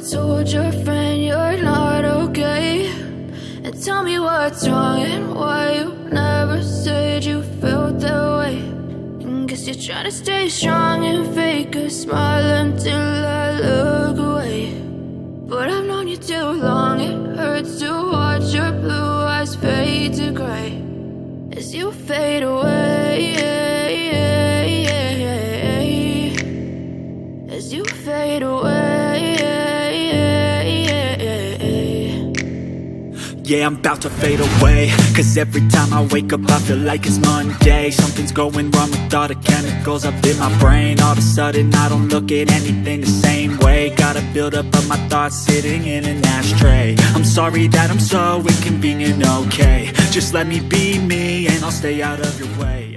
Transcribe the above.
told your friend you're not okay? And tell me what's wrong and why you never said you felt that way. And guess you're trying to stay strong and fake a smile until I look away. But I've known you too long, it hurts to watch your blue eyes fade to gray as you fade away, as you fade away. Yeah, I'm about to fade away, 'cause every time I wake up I feel like it's Monday. Something's going wrong with all the chemicals up in my brain. All of a sudden I don't look at anything the same way. Gotta build up of my thoughts sitting in an ashtray. I'm sorry that I'm so inconvenient, okay? Just let me be me and I'll stay out of your way.